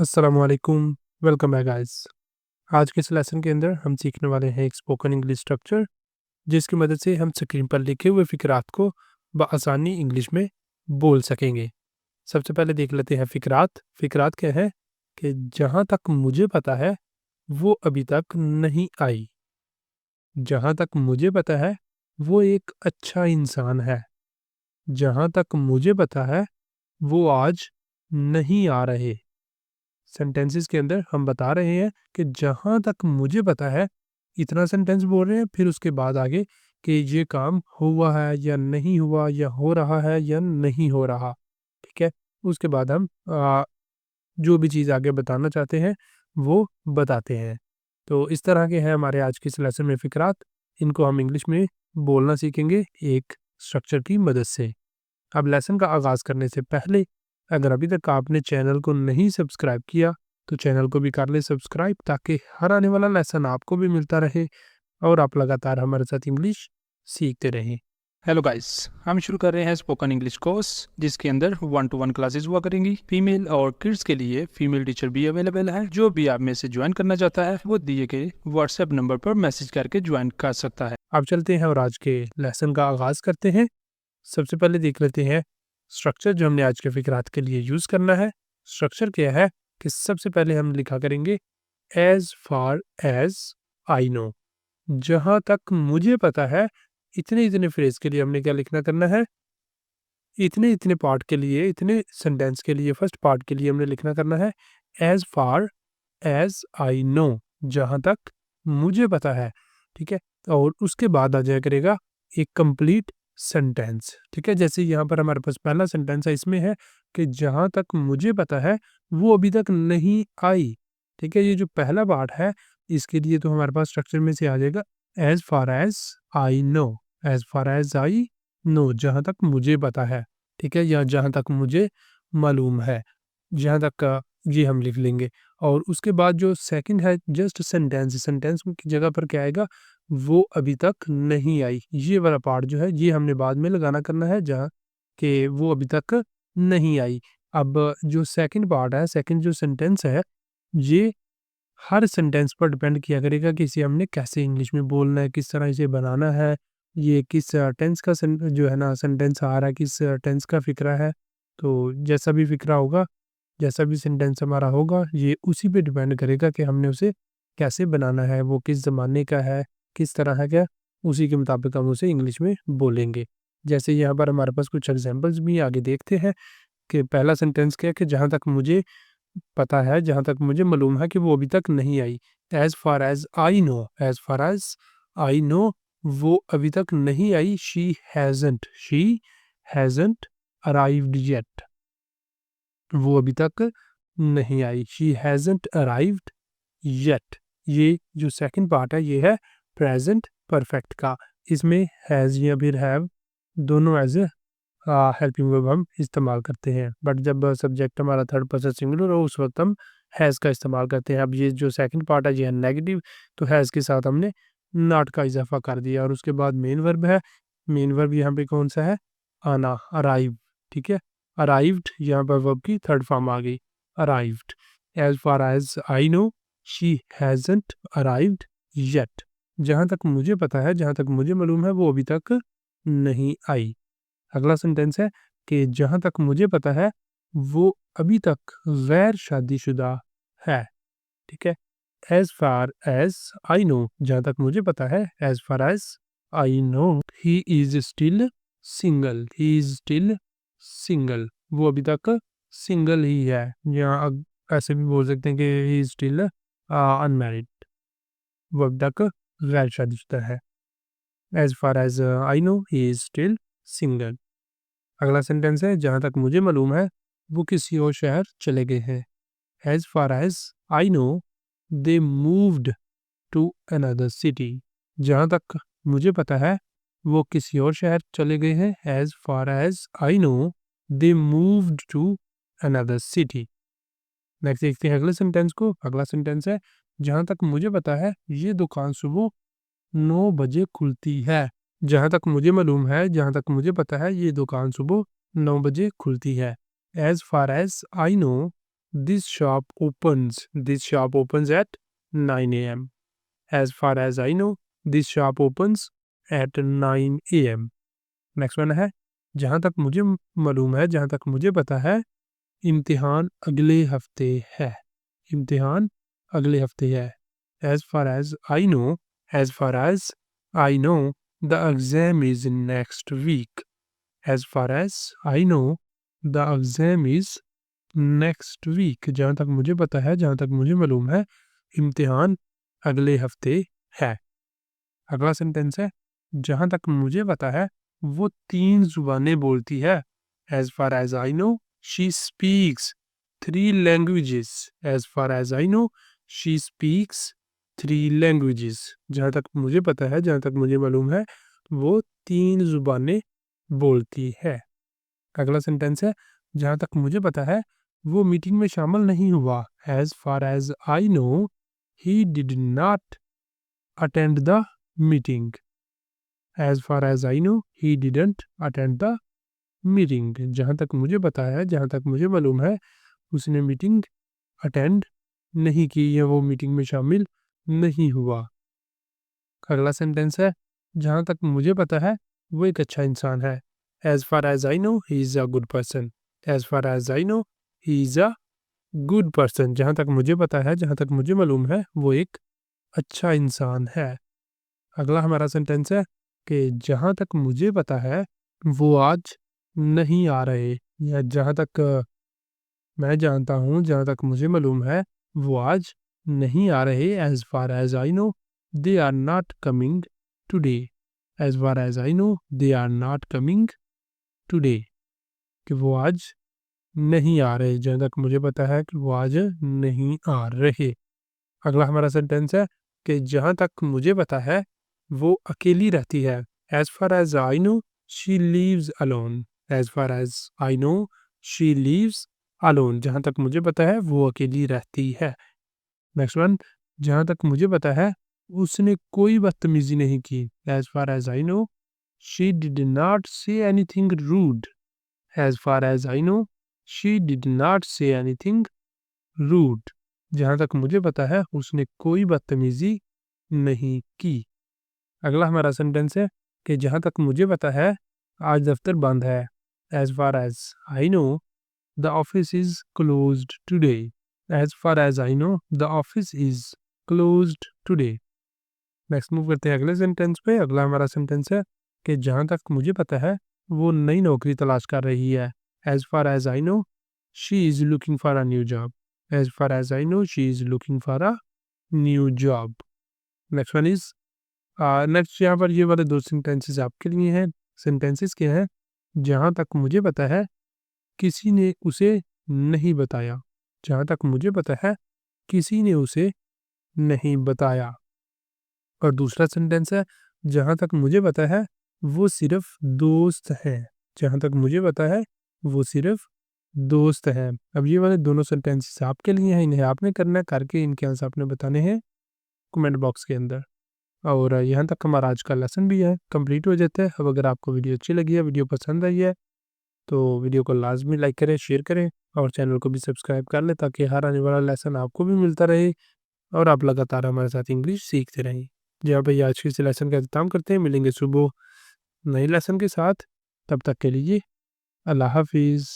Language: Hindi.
अस्सलामुअलैकुम, वेलकम बैक गाइस। आज के इस लेसन के अंदर हम सीखने वाले हैं एक स्पोकन इंग्लिश स्ट्रक्चर, जिसकी मदद से हम स्क्रीन पर लिखे हुए फ़िक्रात को बआसानी इंग्लिश में बोल सकेंगे। सबसे पहले देख लेते हैं फ़िक्रात। फ़िक्रात क्या है कि जहाँ तक मुझे पता है, वो अभी तक नहीं आई। जहाँ तक मुझे पता है, वो एक अच्छा इंसान है। जहाँ तक मुझे पता है, वो आज नहीं आ रहे। सेंटेंसेस के अंदर हम बता रहे हैं कि जहाँ तक मुझे पता है, इतना सेंटेंस बोल रहे हैं, फिर उसके बाद आगे कि ये काम हुआ है या नहीं हुआ, या हो रहा है या नहीं हो रहा। ठीक है? उसके बाद हम जो भी चीज़ आगे बताना चाहते हैं, वो बताते हैं। तो इस तरह के हैं हमारे आज के इस लेसन में फ़िक्रात। इनको हम इंग्लिश में बोलना सीखेंगे एक स्ट्रक्चर की मदद से। अब लेसन का आगाज़ करने से पहले अगर अभी तक आपने चैनल को नहीं सब्सक्राइब किया, तो चैनल को भी कर लें सब्सक्राइब, ताकि हर आने वाला लेसन आपको भी मिलता रहे और आप लगातार हमारे साथ इंग्लिश सीखते रहें। हेलो गाइस, हम शुरू कर रहे हैं स्पोकन इंग्लिश कोर्स, जिसके अंदर 1-to-1 क्लासेस हुआ करेंगी। फीमेल और किड्स के लिए फीमेल टीचर भी अवेलेबल है। जो भी आप में से ज्वाइन करना चाहता है, वो दिए गए व्हाट्सएप नंबर पर मैसेज करके ज्वाइन कर सकता है। अब चलते हैं और आज के लेसन का आगाज़ करते हैं। सबसे पहले देख लेते हैं स्ट्रक्चर जो हमने आज के फ़िक्रात के लिए यूज़ करना है। स्ट्रक्चर क्या है कि सबसे पहले हम लिखा करेंगे as far as I no. जहाँ तक मुझे पता है, इतने-इतने फ्रेज़ के लिए हमने क्या लिखना करना है, इतने-इतने पार्ट के लिए, इतने सेंटेंस के लिए, फर्स्ट पार्ट के लिए हमने लिखना करना है as far as I no, जहाँ तक मुझे पता है। ठीक है? और उसके बाद आ जाया करेगा एक कंप्लीट सेंटेंस। ठीक है? जैसे यहाँ पर हमारे पास पहला सेंटेंस है, इसमें है कि जहाँ तक मुझे पता है, वो अभी तक नहीं आई। ठीक है? ये जो पहला पार्ट है, इसके लिए तो हमारे पास स्ट्रक्चर में से आ जाएगा as far as I know. As far as I no, जहाँ तक मुझे पता है। ठीक है? या जहाँ तक मुझे मालूम है। जहाँ तक ये हम लिख लेंगे। और उसके बाद जो सेकंड है जस्ट सेंटेंस, सेंटेंस की जगह पर क्या आएगा, वो अभी तक नहीं आई। ये वाला पार्ट जो है, ये हमने बाद में लगाना करना है, जहाँ कि वो अभी तक नहीं आई। अब जो सेकंड पार्ट है, सेकंड जो सेंटेंस है, ये हर सेंटेंस पर डिपेंड किया करेगा कि इसे हमने कैसे इंग्लिश में बोलना है, किस तरह इसे बनाना है, ये किस टेंस का जो है ना सेंटेंस आ रहा है, किस टेंस का फ़िक्रा है। तो जैसा भी फ़िक्रा होगा, जैसा भी सेंटेंस हमारा होगा, ये उसी पे डिपेंड करेगा कि हमने उसे कैसे बनाना है, वो किस ज़माने का है, किस तरह का, उसी के मुताबिक हम उसे इंग्लिश में बोलेंगे। जैसे यहाँ पर हमारे पास कुछ एग्ज़ाम्पल्स भी आगे देखते हैं कि पहला सेंटेंस क्या है कि जहाँ तक मुझे पता है, जहाँ तक मुझे मालूम है कि वो अभी तक नहीं आई। As far as I know, as far as I know, वो अभी तक नहीं आई। She hasn't arrived yet. वो अभी तक नहीं आई। She hasn't arrived yet. ये जो सेकंड पार्ट है, ये है प्रेज़ेंट परफेक्ट का। इसमें हैज़ या फिर हैव दोनों एज़ हेल्पिंग वर्ब हम इस्तेमाल करते हैं। बट जब सब्जेक्ट हमारा थर्ड पर्सन सिंगुलर हो, उस वक़्त हम हैज़ का इस्तेमाल करते हैं। अब ये जो सेकंड पार्ट है, ये है नेगेटिव, तो हैज़ के साथ हमने नॉट का इज़ाफ़ा कर दिया। और उसके बाद मेन वर्ब है। मेन वर्ब यहाँ पे कौन-सा है? आना, अराइव। ठीक है? अराइव्ड, यहाँ पर वर्ब की थर्ड फॉर्म आ गई, arrived. As far as I know, she hasn't arrived yet. जहाँ तक मुझे पता है, जहाँ तक मुझे मालूम है, वो अभी तक नहीं आई। अगला सेंटेंस है कि जहाँ तक मुझे पता है, वो अभी तक गैर शादीशुदा है। ठीक है? As far as I no, जहाँ तक मुझे पता है, as far as I no, he is still single. He is still single. वो अभी तक सिंगल ही है। या ऐसे भी बोल सकते हैं कि ही इज़ स्टिल अनमैरिड। वो अभी तक गैर शादीशुदा है। As far as I no, he is still single. अगला सेंटेंस है, जहाँ तक मुझे मालूम है, वो किसी और शहर चले गए हैं। As far as I know, they moved to another city. जहाँ तक मुझे पता है, वो किसी और शहर चले गए हैं। As far as I know, they moved to another city. Next देखते हैं अगले सेंटेंस को। अगला सेंटेंस है, जहाँ तक मुझे पता है, ये दुकान सुबह 9 बजे खुलती है। जहाँ तक मुझे मालूम है, जहाँ तक मुझे पता है, ये दुकान सुबह 9 बजे खुलती है। As far as I no, This shop opens at 9 a.m. As far as I know, this shop opens at 9 a.m. Next one है, जहाँ तक मुझे मालूम है, जहाँ तक मुझे पता है, इम्तिहान अगले हफ्ते है। इम्तिहान अगले हफ्ते है। As far as I know, the exam is next week. As far as I know, the exam is next week. जहाँ तक मुझे पता है, जहाँ तक मुझे मालूम है, इम्तिहान अगले हफ्ते है। अगला सेंटेंस है, जहाँ तक मुझे पता है, वो 3 जुबानें बोलती है। As far as I know, she speaks 3 languages. As far as I know, she speaks 3 languages. जहाँ तक मुझे पता है, जहाँ तक मुझे मालूम है, वो 3 जुबानें बोलती है। अगला सेंटेंस है, जहाँ तक मुझे पता है, वो मीटिंग में शामिल नहीं हुआ। As far as I know, he did not attend the meeting. As far as I know, he didn't attend the meeting. जहाँ तक मुझे पता है, जहाँ तक मुझे मालूम है, उसने मीटिंग अटेंड नहीं की या वो मीटिंग में शामिल नहीं हुआ। अगला सेंटेंस है, जहाँ तक मुझे पता है, वो एक अच्छा इंसान है। As far as I know, he is a good person. As far as I know, he is a good person. जहाँ तक मुझे पता है, जहाँ तक मुझे मालूम है, वो एक अच्छा इंसान है। अगला हमारा सेंटेंस है कि जहाँ तक मुझे पता है, वो आज नहीं आ रहे, या जहाँ तक मैं जानता हूँ, जहाँ तक मुझे मालूम है, वो आज नहीं आ रहे। As far as I know, they are not coming today. As far as I know, they are not coming today. कि वो आज नहीं आ रहे, जहाँ तक मुझे पता है कि वो आज नहीं आ रहे। अगला हमारा सेंटेंस है कि जहाँ तक मुझे पता है, वो अकेली रहती है। As far as I know, she lives alone. As far as I know, she lives alone. जहाँ तक मुझे पता है, वो अकेली रहती है। नेक्स्ट वन, जहाँ तक मुझे पता है, उसने कोई बदतमीजी नहीं की। As far as I know, she did not say anything rude. As far as I know, she did not say anything rude. जहाँ तक मुझे पता है, उसने कोई बदतमीजी नहीं की। अगला हमारा सेंटेंस है कि जहाँ तक मुझे पता है, आज दफ्तर बंद है। As far as I know, the office is closed today. As far as I know, the office is closed today. Next move करते हैं अगले सेंटेंस पे। अगला हमारा सेंटेंस है कि जहाँ तक मुझे पता है, वो नई नौकरी तलाश कर रही है। As far as I know, she is looking for a new job. As far as I know, she is looking for a new job. Next one is, next यहाँ पर ये वाले 2 सेंटेंसेस आपके लिए हैं। सेंटेंसेस क्या हैं? जहाँ तक मुझे पता है, किसी ने उसे नहीं बताया। जहाँ तक मुझे पता है, किसी ने उसे नहीं बताया। और दूसरा सेंटेंस है, जहाँ तक मुझे पता है, वो सिर्फ दोस्त हैं। जहाँ तक मुझे पता है, वो सिर्फ दोस्त हैं। अब ये वाले दोनों सेंटेंसेस आपके लिए हैं, इन्हें आपने करना है, करके इनके आंसर आपने बताने हैं कमेंट बॉक्स के अंदर। और यहाँ तक हमारा आज का लेसन भी है कंप्लीट हो जाता है। अब अगर आपको वीडियो अच्छी लगी है, वीडियो पसंद आई है, तो वीडियो को लाजमी लाइक करें, शेयर करें और चैनल को भी सब्सक्राइब कर लें, ताकि हर आने वाला लेसन आपको भी मिलता रहे और आप लगातार हमारे साथ इंग्लिश सीखते रहें। जी हाँ भैया, आज के इस लेसन का अख्ताम करते हैं। मिलेंगे सुबह नए लेसन के साथ। तब तक के लिए अल्लाह हाफिज़।